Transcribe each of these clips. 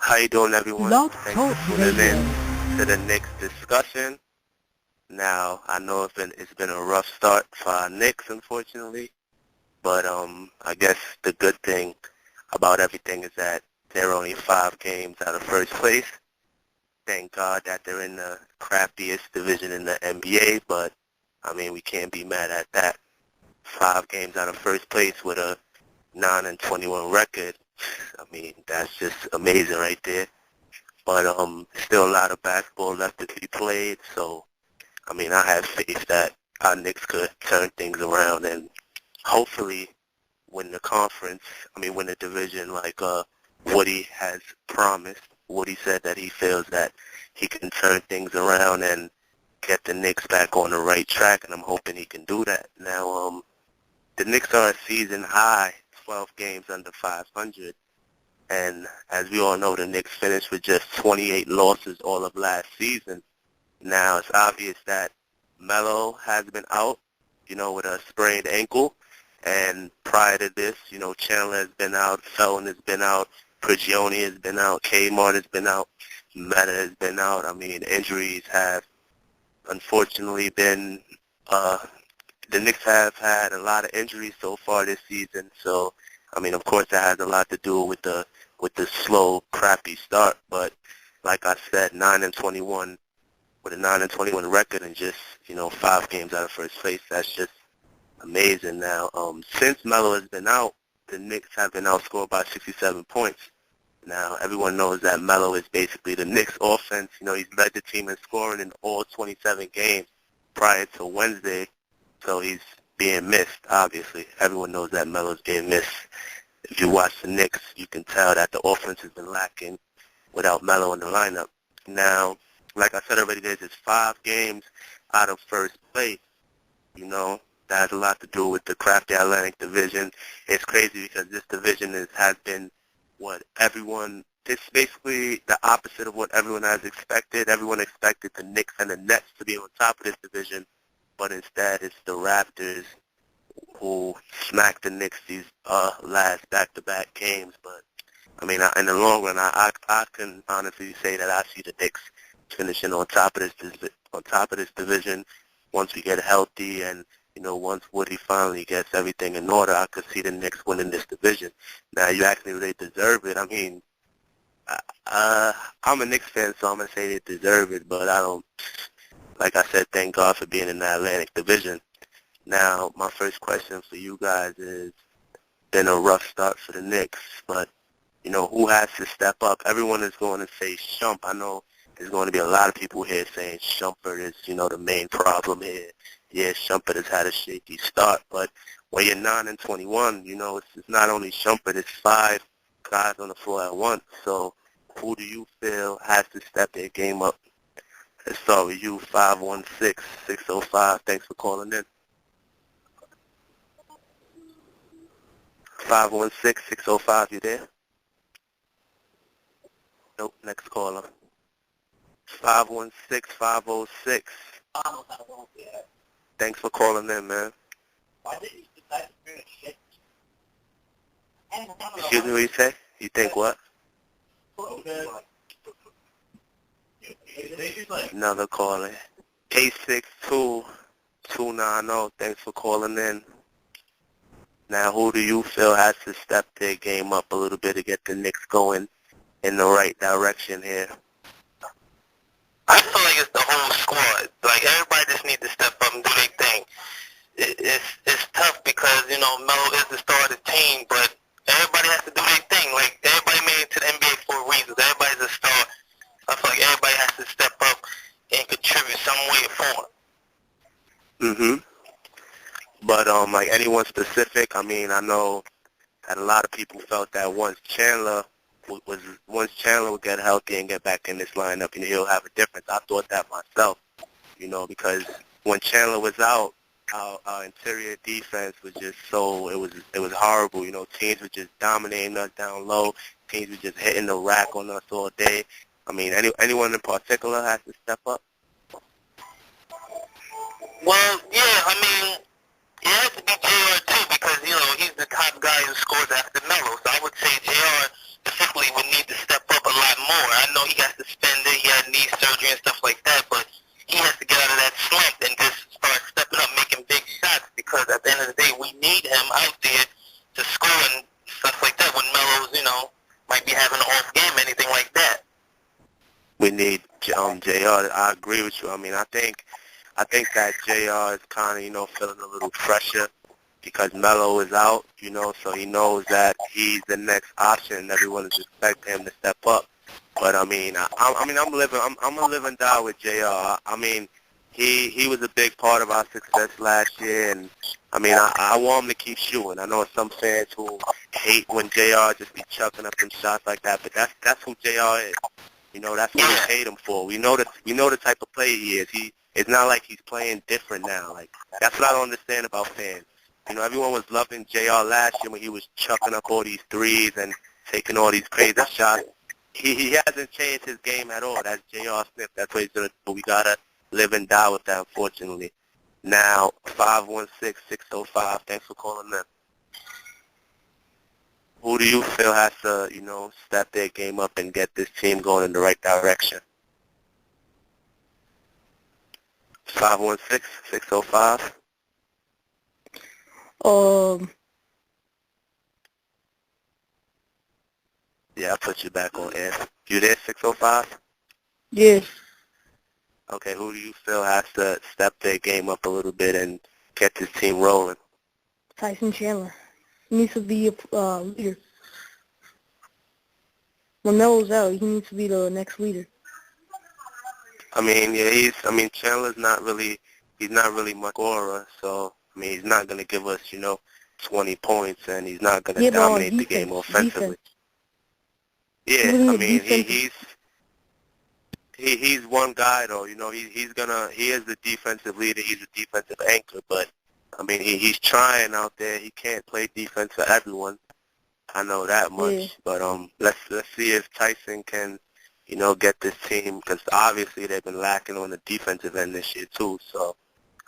How you doing, everyone? Blog Thanks Talk for tuning Radio. in to the Knicks Discussion. Now, I know it's been a rough start for our Knicks, unfortunately, but I guess the good thing about everything is that they're only 5 games out of first place. Thank God that they're in the crappiest division in the NBA, but, I mean, we can't be mad at that. 5 games out of first place with a 9-21 record. I mean, that's just amazing right there. But still a lot of basketball left to be played, so, I mean, I have faith that our Knicks could turn things around and hopefully win the division like Woody has promised. Woody said that he feels that he can turn things around and get the Knicks back on the right track, and I'm hoping he can do that. Now, the Knicks are a season high, 12 games under 500, and as we all know, the Knicks finished with just 28 losses all of last season. Now, it's obvious that Melo has been out, with a sprained ankle, and prior to this, Chandler has been out, Felton has been out, Prigioni has been out, Kmart has been out, Meta has been out. I mean, injuries have unfortunately been, the Knicks have had a lot of injuries so far this season, so, I mean, of course that has a lot to do with the slow, crappy start, but like I said, 9-21, with a 9-21 record and just, 5 games out of first place, that's just amazing. Now, since Melo has been out, the Knicks have been outscored by 67 points. Now, everyone knows that Melo is basically the Knicks offense. He's led the team in scoring in all 27 games prior to Wednesday, so he's being missed, obviously. Everyone knows that Melo's being missed. If you watch the Knicks, you can tell that the offense has been lacking without Melo in the lineup. Now, like I said already, there's just 5 games out of first place. That has a lot to do with the crafty Atlantic division. It's crazy because this division has been it's basically the opposite of what everyone has expected. Everyone expected the Knicks and the Nets to be on top of this division, but instead it's the Raptors who smacked the Knicks these last back-to-back games. But, I mean, in the long run, I can honestly say that I see the Knicks finishing on top of this division once we get healthy and, once Woody finally gets everything in order. I could see the Knicks winning this division. Now, you asked me if they deserve it. I mean, I'm a Knicks fan, so I'm going to say they deserve it, but I don't, like I said, thank God for being in the Atlantic division. Now, my first question for you guys is, been a rough start for the Knicks, but, who has to step up? Everyone is going to say Shump. I know there's going to be a lot of people here saying Shumpert is, the main problem here. Yeah, Shumpert has had a shaky start, but when you're 9-21, it's not only Shumpert, it's 5 guys on the floor at once. So who do you feel has to step their game up? Let's start with you, 516-605. Thanks for calling in. 516-605, you there? Nope, next caller. 516-506. Thanks for calling in, man. Excuse me, what you say? You think what? Another caller. 862-290. Thanks for calling in. Now, who do you feel has to step their game up a little bit to get the Knicks going in the right direction here? I feel like it's the whole squad. Like, everybody just needs to step up and do their thing. It's tough because, Melo is the star of the team, but everybody has to do their thing. Like, everybody made it to the NBA for a reason. Everybody's a star. I feel like everybody has to step up and contribute some way or form. But, like, anyone specific? I mean, I know that a lot of people felt that once Chandler would get healthy and get back in this lineup, he'll have a difference. I thought that myself, because when Chandler was out, our interior defense was just it was horrible. Teams were just dominating us down low. Teams were just hitting the rack on us all day. I mean, anyone in particular has to step up? Well, yeah, I mean, it has to be JR too because, he's the top guy who scores after Melo. So I would say JR specifically would need to step up a lot he got suspended, he had knee surgery and stuff like that, but he has to get out of that slump and just start stepping up, making big shots, because at the end of the day, we need him out there to score and stuff like that when Melo's, might be having an off game, anything like that. We need JR. I agree with you. I mean, I think that JR is kind of, feeling a little pressure because Melo is out, so he knows that he's the next option and everyone is expecting him to step up. But I'm gonna live and die with JR. I mean, he was a big part of our success last year, and I want him to keep shooting. I know some fans who hate when JR just be chucking up them shots like that, but that's who JR is. That's what we paid him for. We know the type of player he is. It's not like he's playing different now. Like, that's what I don't understand about fans. Everyone was loving JR last year when he was chucking up all these threes and taking all these crazy shots. He hasn't changed his game at all. That's J.R. Smith. That's what he's going to do. We got to live and die with that, unfortunately. Now, 516-605, thanks for calling in. Who do you feel has to, step their game up and get this team going in the right direction? 516-605. Yeah, I'll put you back on air. You there, 605? Yes. Okay, who do you feel has to step their game up a little bit and get this team rolling? Tyson Chandler. He needs to be a leader. When Melo's out, he needs to be the next leader. Chandler's not really much scorer, so, he's not going to give us, 20 points, and he's not going to dominate the game offensively. Defense. Yeah, he's one guy though. He is the defensive leader. He's a defensive anchor, but he's trying out there. He can't play defense for everyone. I know that much. Yeah. But let's see if Tyson can, get this team, because obviously they've been lacking on the defensive end this year too. So,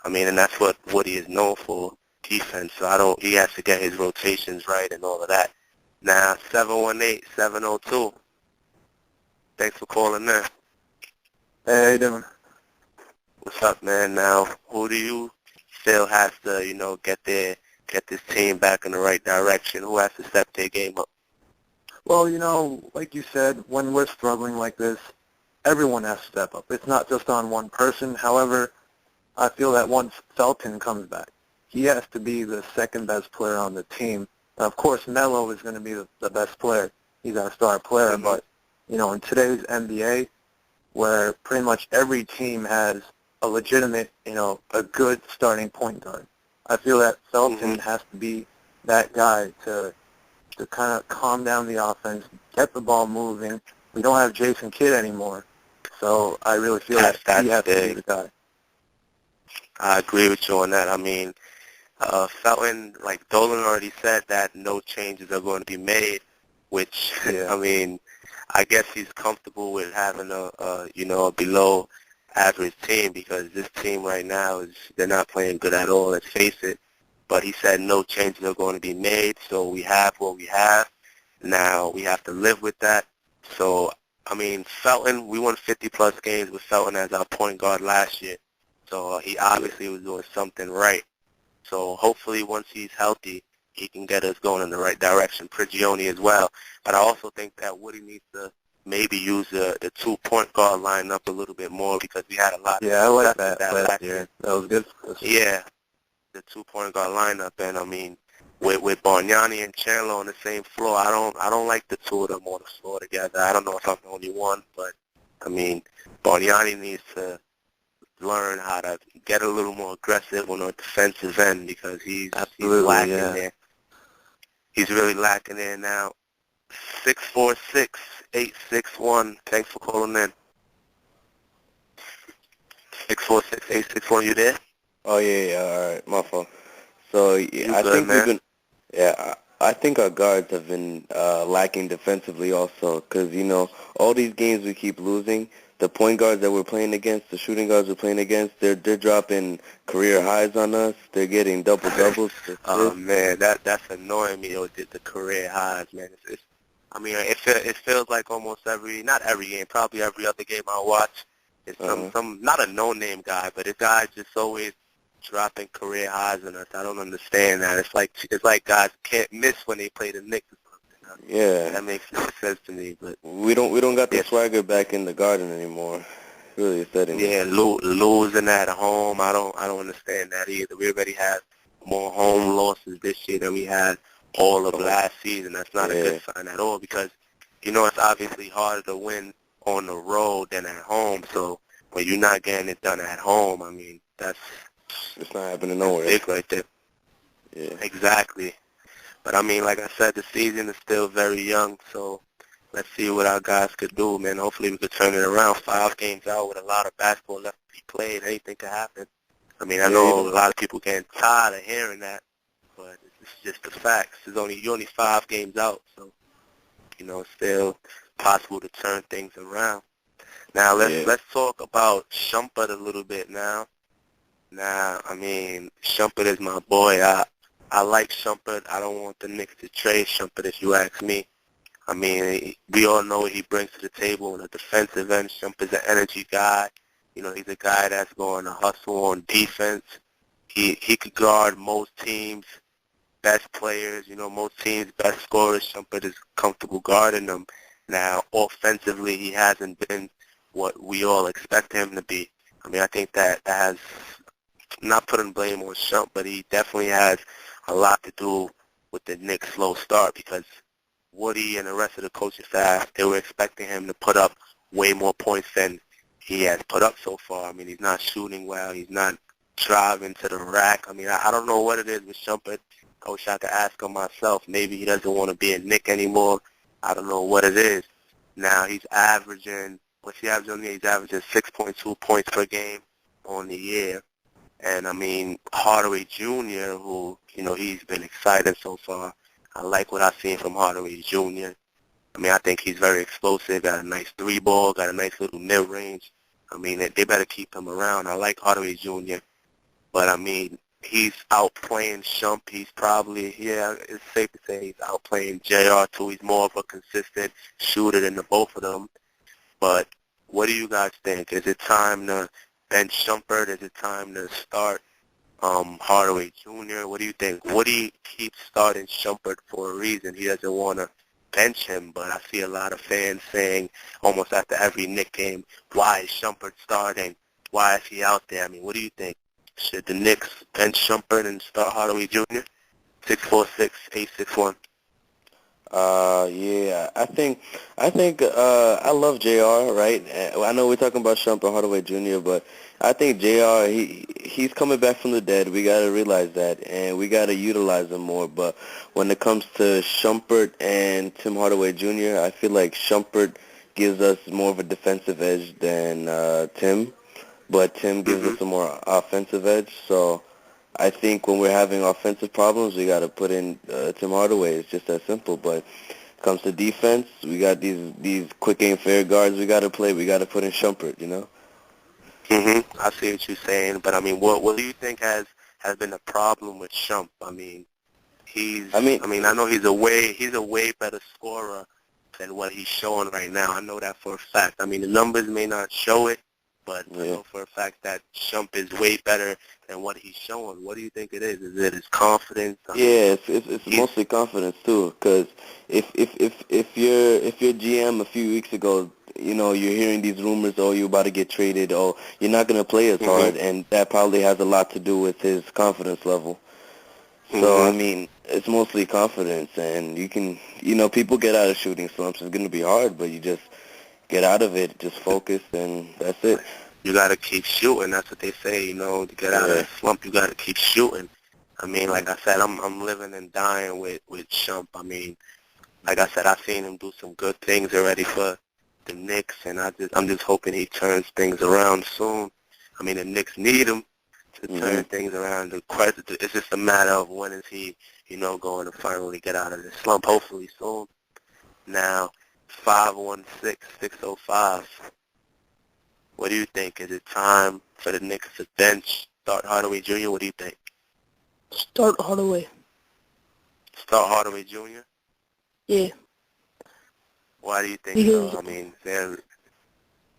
and that's what Woody is known for, defense. So he has to get his rotations right and all of that. Now, 718-702. Thanks for calling in. Hey, how you doing? What's up, man? Now, who do you feel has to, get this team back in the right direction? Who has to step their game up? Well, like you said, when we're struggling like this, everyone has to step up. It's not just on one person. However, I feel that once Felton comes back, he has to be the second best player on the team. Of course, Melo is going to be the best player. He's our star player. Mm-hmm. But, in today's NBA, where pretty much every team has a legitimate, a good starting point guard, I feel that Felton has to be that guy to kind of calm down the offense, get the ball moving. We don't have Jason Kidd anymore, so I really feel that he has to be the guy. I agree with you on that. Felton, like Dolan already said, that no changes are going to be made, which, I guess he's comfortable with having a below average team, because this team right now they're not playing good at all, let's face it. But he said no changes are going to be made, so we have what we have. Now we have to live with that. So, Felton, we won 50-plus games with Felton as our point guard last year. So he obviously was doing something right. So hopefully once he's healthy, he can get us going in the right direction. Prigioni as well. But I also think that Woody needs to maybe use the 2-point guard lineup a little bit more, because we had a lot. Yeah, I like that last year. That was good. Yeah, the 2-point guard lineup, and with Bargnani and Chandler on the same floor, I don't like the two of them on the floor together. I don't know if I'm the only one, but Bargnani needs to learn how to get a little more aggressive on the defensive end, because he's lacking there. He's really lacking there now. 646-861. Thanks for calling in. 646-861. You there? Oh yeah. All right, my fault. So yeah, I think our guards have been lacking defensively also, because all these games we keep losing. The point guards that we're playing against, the shooting guards we're playing against, they're dropping career highs on us. They're getting double doubles. Oh man, that's annoying me. The career highs, man. I mean, it feels like almost not every game, probably every other game I watch. It's some not a no-name guy, but this guy's just always dropping career highs on us. I don't understand that. It's like guys can't miss when they play the Knicks or something. Yeah. That makes no sense to me. But we don't got the swagger back in the Garden anymore. Really upsetting. Yeah, losing at home. I don't understand that either. We already have more home losses this year than we had all of last season. That's not a good sign at all because, it's obviously harder to win on the road than at home. So when you're not getting it done at home, I mean, it's not happening nowhere. Big right there. Yeah. Exactly. But I mean, like I said, the season is still very young, so let's see what our guys could do, man. Hopefully we could turn it around. 5 games out with a lot of basketball left to be played. Anything could happen. I mean, I know a lot of people getting tired of hearing that, but it's just the facts. You're only 5 games out, so it's still possible to turn things around. Now let's talk about Shumpert a little bit now. Now, I mean, Shumpert is my boy. I like Shumpert. I don't want the Knicks to trade Shumpert, if you ask me. I mean, we all know what he brings to the table on the defensive end. Shumpert's an energy guy. He's a guy that's going to hustle on defense. He could guard most teams' best players, most teams' best scorers. Shumpert is comfortable guarding them. Now, offensively, he hasn't been what we all expect him to be. I mean, I think that has, not putting blame on Shump, but he definitely has a lot to do with the Knicks' slow start because Woody and the rest of the coaching staff, they were expecting him to put up way more points than he has put up so far. I mean, he's not shooting well. He's not driving to the rack. I mean, I don't know what it is with Shumpert. I wish I could ask him myself. Maybe he doesn't want to be a Knick anymore. I don't know what it is. Now he's averaging, what's he averaging on the year? He's averaging 6.2 points per game on the year. And, I mean, Hardaway Jr., who, he's been exciting so far. I like what I've seen from Hardaway Jr. I mean, I think he's very explosive, got a nice 3-ball, got a nice little mid-range. I mean, they better keep him around. I like Hardaway Jr., but, I mean, he's outplaying Shump. He's probably, it's safe to say he's outplaying JR, too. He's more of a consistent shooter than the both of them. But what do you guys think? Is it time to bench Shumpert? Is it time to start Hardaway Jr.? What do you think? Woody keeps starting Shumpert for a reason. He doesn't want to bench him, but I see a lot of fans saying almost after every Knicks game, why is Shumpert starting? Why is he out there? I mean, what do you think? Should the Knicks bench Shumpert and start Hardaway Jr.? 646-861. Yeah, I think I love JR, right? I know we're talking about Shumpert, Hardaway Jr., but I think JR, he's coming back from the dead. We got to realize that, and we got to utilize him more. But when it comes to Shumpert and Tim Hardaway Jr., I feel like Shumpert gives us more of a defensive edge than Tim, but Tim gives us a more offensive edge. So I think when we're having offensive problems, we got to put in Tim Hardaway. It's just that simple. But when it comes to defense, we got these quick game fair guards we got to play. We got to put in Shumpert, I see what you're saying, but I mean, what do you think has been the problem with Shump? I mean, I know he's a way better scorer than what he's showing right now. I know that for a fact. I mean, the numbers may not show it, but I know for a fact that Shump is way better than what he's showing. What do you think it is? Is it his confidence? It's mostly confidence too. Because if your GM a few weeks ago, you're hearing these rumors, oh, you're about to get traded, oh, you're not going to play as hard, and that probably has a lot to do with his confidence level. So, I mean, it's mostly confidence, and you can, people get out of shooting slumps. It's going to be hard, but you just get out of it, just focus, and that's it. You got to keep shooting. That's what they say, to get out of the slump, you got to keep shooting. I mean, like I said, I'm living and dying with Shump. I mean, like I said, I've seen him do some good things already for the Knicks, and I'm just hoping he turns things around soon. I mean, the Knicks need him to turn things around. It's just a matter of when is he, going to finally get out of the slump, hopefully soon. Now, 516-605. What do you think? Is it time for the Knicks to bench, start Hardaway Jr.? What do you think? Start Hardaway. Start Hardaway Jr.? Yeah. Why do you think Because so? I mean,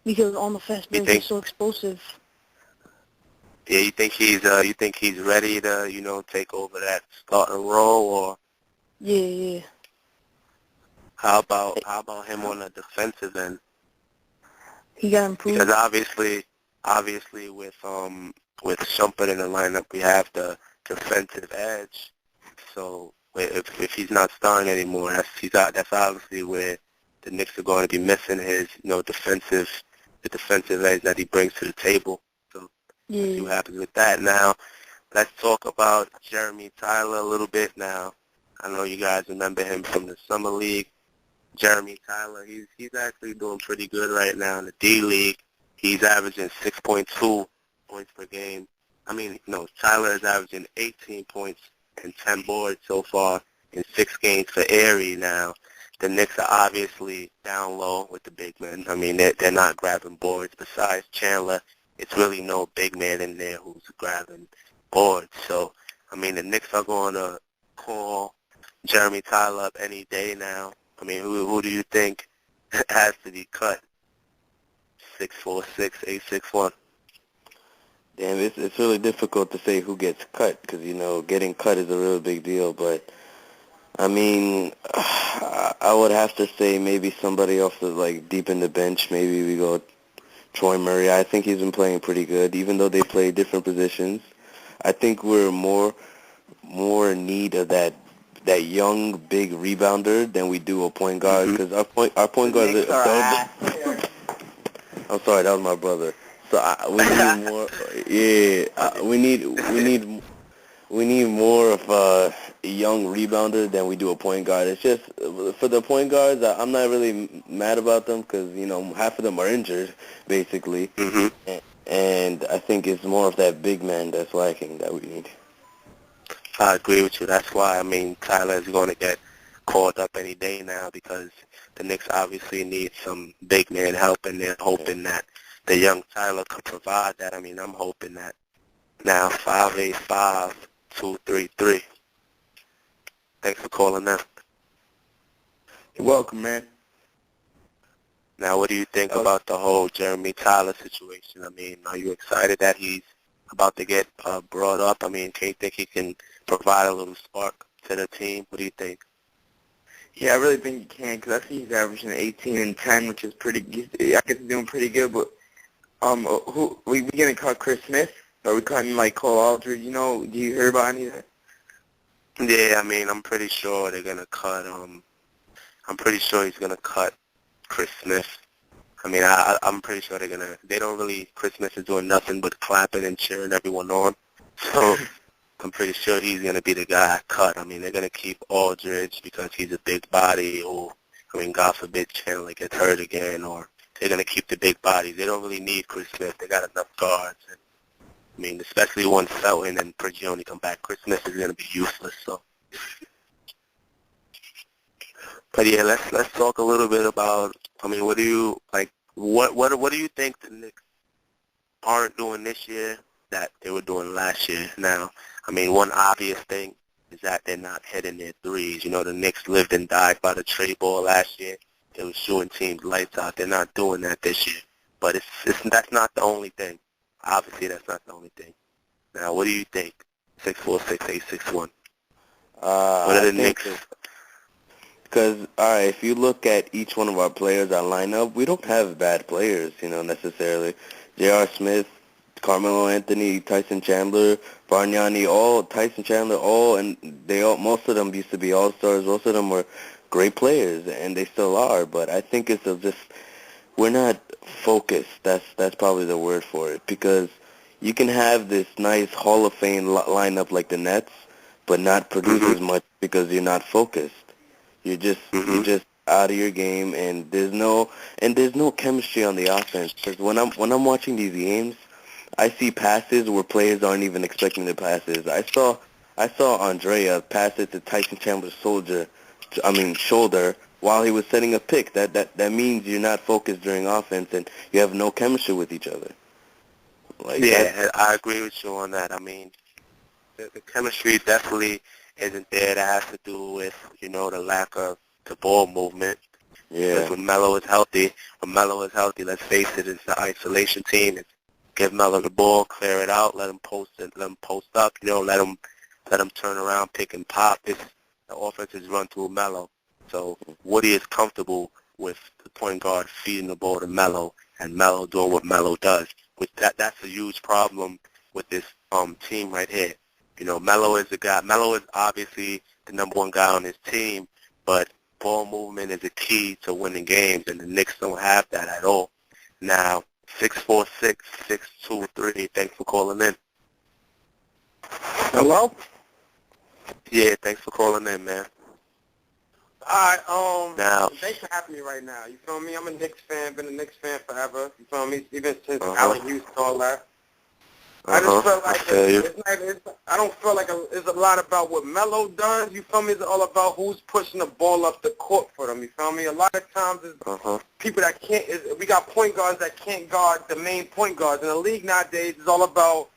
because on the fast break he's so explosive. yeah, you think he's ready to, take over that starting role, or Yeah. how about him on the defensive end? He got improved. Because obviously with Shumpert in the lineup, we have the defensive edge. So if he's not starting anymore, that's obviously where the Knicks are going to be missing his, the defensive edge that he brings to the table. So let's see what happens with that. Now, let's talk about Jeremy Tyler a little bit now. I know you guys remember him from the Summer League. Jeremy Tyler, he's actually doing pretty good right now in the D-League. He's averaging 6.2 points per game. Tyler is averaging 18 points and 10 boards so far in 6 games for Erie now. The Knicks are obviously down low with the big men. They're not grabbing boards. Besides Chandler, it's really no big man in there who's grabbing boards. So, the Knicks are going to call Jeremy Tyler up any day now. Who do you think has to be cut? 6'4", 6'8", 6'1". Damn, it's really difficult to say who gets cut because, getting cut is a real big deal. But, I would have to say maybe somebody off the, deep in the bench. Maybe we go Troy Murray. I think he's been playing pretty good, even though they play different positions. I think we're more in need of that young big rebounder than we do a point guard because our point guard. I'm sorry, that was my brother. So we need more. Yeah, we need more of a young rebounder than we do a point guard. It's just for the point guards, I'm not really mad about them because half of them are injured basically, and I think it's more of that big man that's lacking that we need. I agree with you. That's why, Tyler is going to get called up any day now because the Knicks obviously need some big man help, and they're hoping that the young Tyler could provide that. I'm hoping that. Now, 585-233. Thanks for calling in. You're welcome, man. Now, what do you think about the whole Jeremy Tyler situation? Are you excited that he's about to get brought up? Can you think he can provide a little spark to the team? What do you think? Yeah, I really think he can because I see he's averaging 18 and 10, which is pretty. I guess he's doing pretty good. But who we gonna cut Chris Smith? Are we cutting Cole Aldridge? Do you hear about any of that? Yeah, I'm pretty sure they're gonna cut. I'm pretty sure he's gonna cut Chris Smith. I'm pretty sure Chris Smith is doing nothing but clapping and cheering everyone on. So I'm pretty sure he's going to be the guy cut. They're going to keep Aldridge because he's a big body, or, God forbid Chandler gets hurt again, or they're going to keep the big bodies. They don't really need Chris Smith. They got enough guards. And, especially once Felton and Prigioni come back, Chris Smith is going to be useless. So, but yeah, let's talk a little bit about. What do you What do you think the Knicks aren't doing this year that they were doing last year? Now, one obvious thing is that they're not hitting their threes. The Knicks lived and died by the trade ball last year. They were shooting teams lights out. They're not doing that this year. But that's not the only thing. Obviously, that's not the only thing. Now, what do you think? 6'4", 6'8", 6'1". What are the Knicks? Because, all right, if you look at each one of our players, our lineup, we don't have bad players, necessarily. J.R. Smith, Carmelo Anthony, Tyson Chandler, Bargnani, and most of them used to be all-stars. Most of them were great players, and they still are. But I think it's just we're not focused. That's probably the word for it, because you can have this nice Hall of Fame lineup like the Nets, but not produce as much because you're not focused. You're just out of your game, and there's no chemistry on the offense. Because when I'm watching these games, I see passes where players aren't even expecting the passes. I saw Andrea pass it to Tyson Chandler's shoulder while he was setting a pick. That means you're not focused during offense, and you have no chemistry with each other. I agree with you on that. The chemistry definitely isn't there. That has to do with, the lack of the ball movement. Yeah. Because when Melo is healthy, let's face it, it's the isolation team. It's give Melo the ball, clear it out, let him post up, let him turn around, pick and pop. The offense is run through Melo. So Woody is comfortable with the point guard feeding the ball to Melo and Melo doing what Melo does. That's a huge problem with this team right here. Melo is the guy. Melo is obviously the number one guy on his team, but ball movement is a key to winning games, and the Knicks don't have that at all. Now, 646-623, thanks for calling in. Hello? Yeah, thanks for calling in, man. All right, now, thanks for having me right now. You feel me? I'm a Knicks fan, been a Knicks fan forever. You feel me? Even since Allen Houston, all that. I just feel like I don't feel like it's a lot about what Melo does. You feel me? It's all about who's pushing the ball up the court for them. You feel me? A lot of times it's people that can't. We got point guards that can't guard the main point guards. In the league nowadays, it's all about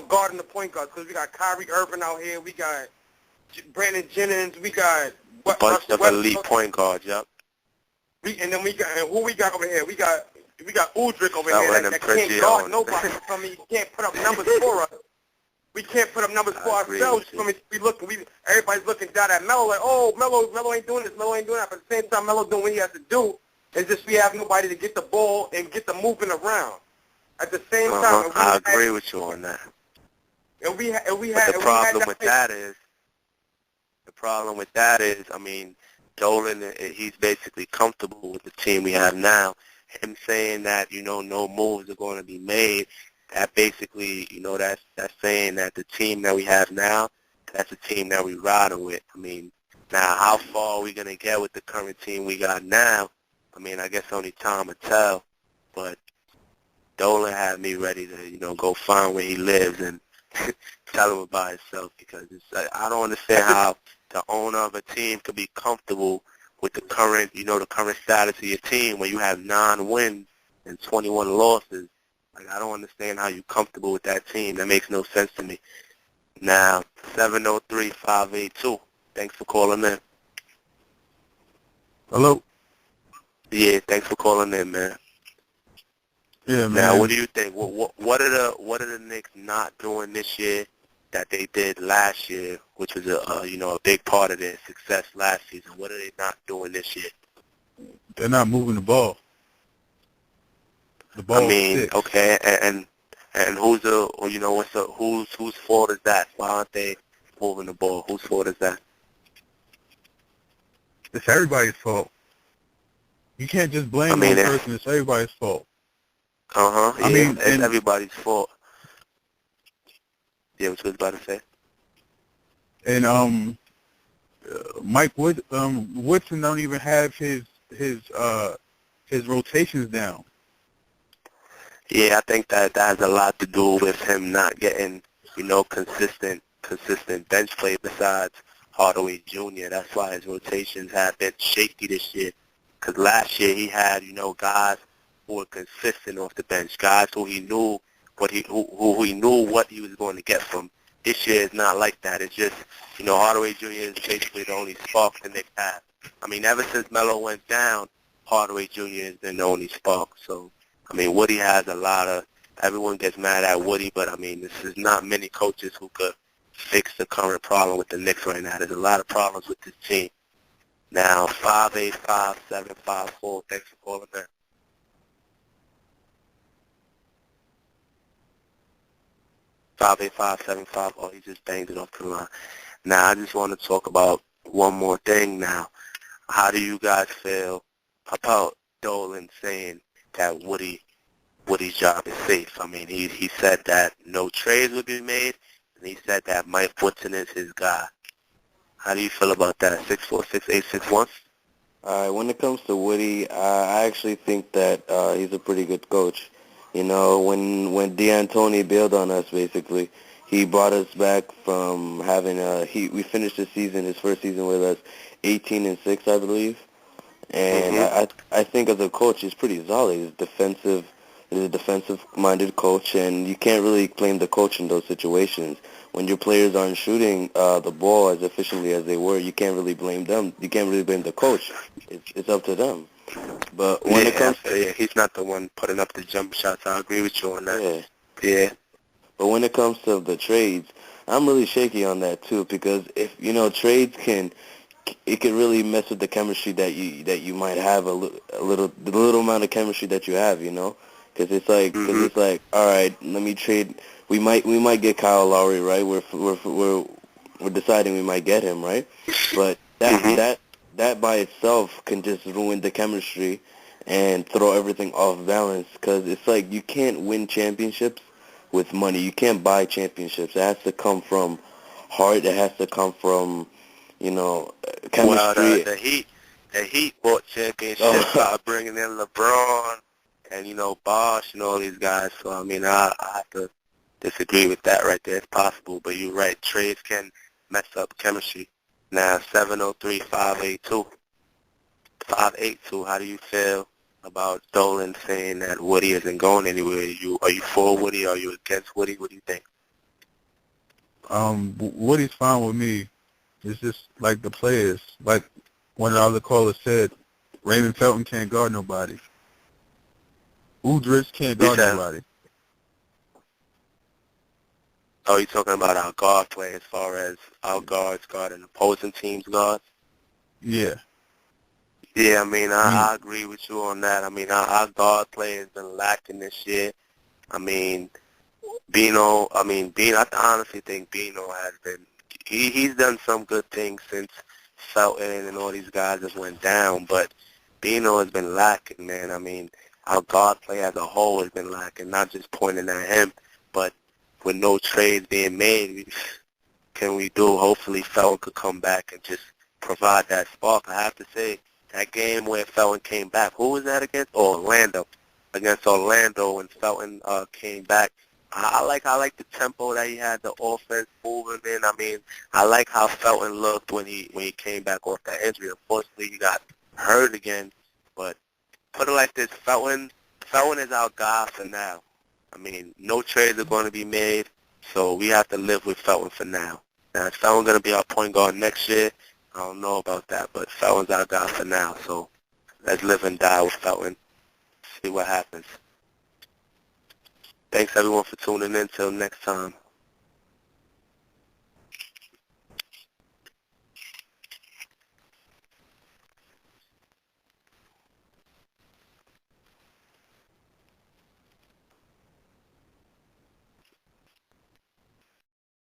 guarding the point guards because we got Kyrie Irving out here. We got Brandon Jennings. We got a bunch of elite point guards. Yep. And who we got over here? We got Udrich over here that can't guard nobody. For me, he can't put up numbers for us. We can't put up numbers for ourselves. For me, everybody's looking down at Melo like, oh, Melo ain't doing this, Melo ain't doing that. But at the same time, Melo doing what he has to do. It's just we have nobody to get the ball and get the movement around. At the same time, I agree with you on that. The problem with that is, I mean, Dolan, he's basically comfortable with the team we have now. Him saying that, no moves are going to be made, that basically, that's saying that the team that we have now, that's the team that we riding with. I mean, now how far are we going to get with the current team we got now? I mean, I guess only time will tell, but Dolan had me ready to, go find where he lives and tell him about himself because I don't understand how the owner of a team could be comfortable with the current, the current status of your team when you have 9 wins and 21 losses. Like, I don't understand how you're comfortable with that team. That makes no sense to me. Now, 703-582. Thanks for calling in. Hello? Yeah, thanks for calling in, man. Yeah, man. Now, what do you think? What are the Knicks not doing this year that they did last year, which was a big part of their success last season? What are they not doing this year? They're not moving the ball. The ball. I mean, sticks. okay, and whose fault is that? Why aren't they moving the ball? Whose fault is that? It's everybody's fault. You can't just blame one person. It's everybody's fault. Yeah, I mean, it's everybody's fault. Yeah, what you was about to say? And Mike Woodson don't even have his rotations down. Yeah, I think that has a lot to do with him not getting, consistent bench play besides Hardaway Jr. That's why his rotations have been shaky this year. Because last year he had, guys who were consistent off the bench, guys who he knew what he was going to get from. This year is not like that. It's just, Hardaway Jr. is basically the only spark the Knicks have. I mean, ever since Melo went down, Hardaway Jr. has been the only spark. So, I mean, Woody has a lot of, everyone gets mad at Woody, but, I mean, this is not many coaches who could fix the current problem with the Knicks right now. There's a lot of problems with this team. Now, 585-754, thanks for calling in. Oh, he just banged it off the line. Now, I just want to talk about one more thing now. How do you guys feel about Dolan saying that Woody's job is safe? I mean, he said that no trades would be made, and he said that Mike Woodson is his guy. How do you feel about that? 646-861? When it comes to Woody, I actually think that he's a pretty good coach. When D'Antoni bailed on us, basically, he brought us back from having we finished the season, his first season with us, 18-6, I believe. And I think as a coach, he's pretty solid. His defensive is a defensive-minded coach, and you can't really blame the coach in those situations. When your players aren't shooting the ball as efficiently as they were, you can't really blame them. You can't really blame the coach. It's up to them. But when it comes to he's not the one putting up the jump shots. I agree with you on that. Yeah. But when it comes to the trades, I'm really shaky on that too, because if trades can really mess with the chemistry that you might have, the little amount of chemistry that you have, because it's like all right, let me trade. We might get Kyle Lowry, right? We're deciding we might get him, right? But that by itself can just ruin the chemistry and throw everything off balance, because it's like you can't win championships with money. You can't buy championships. It has to come from heart. It has to come from chemistry. Well, the Heat bought championships by bringing in LeBron and Bosh and all these guys. So I mean, I have to disagree with that right there. It's possible, but you're right. Trades can mess up chemistry. Now 703-582. How do you feel about Dolan saying that Woody isn't going anywhere? Are you for Woody? Are you against Woody? What do you think? Woody's fine with me. It's just like the players. Like one of the other callers said, Raymond Felton can't guard nobody. Udrich can't guard nobody. Oh, you're talking about our guard play as far as our guards guarding opposing teams' guards? Yeah. Yeah, I mean, I agree with you on that. I mean, our guard play has been lacking this year. I mean, I honestly think Bino has been, he's done some good things since Felton and all these guys have went down, but Bino has been lacking, man. I mean, our guard play as a whole has been lacking, not just pointing at him, but with no trades being made, can we do? Hopefully Felton could come back and just provide that spark. I have to say, that game where Felton came back, who was that against? Oh, Orlando. Against Orlando, when Felton came back, I like the tempo that he had, the offense moving in. I mean, I like how Felton looked when he came back off that injury. Unfortunately, he got hurt again. But put it like this, Felton is our guy for now. I mean, no trades are going to be made, so we have to live with Felton for now. Now, is Felton going to be our point guard next year? I don't know about that, but Felton's our guy for now, so let's live and die with Felton. See what happens. Thanks, everyone, for tuning in. Till next time.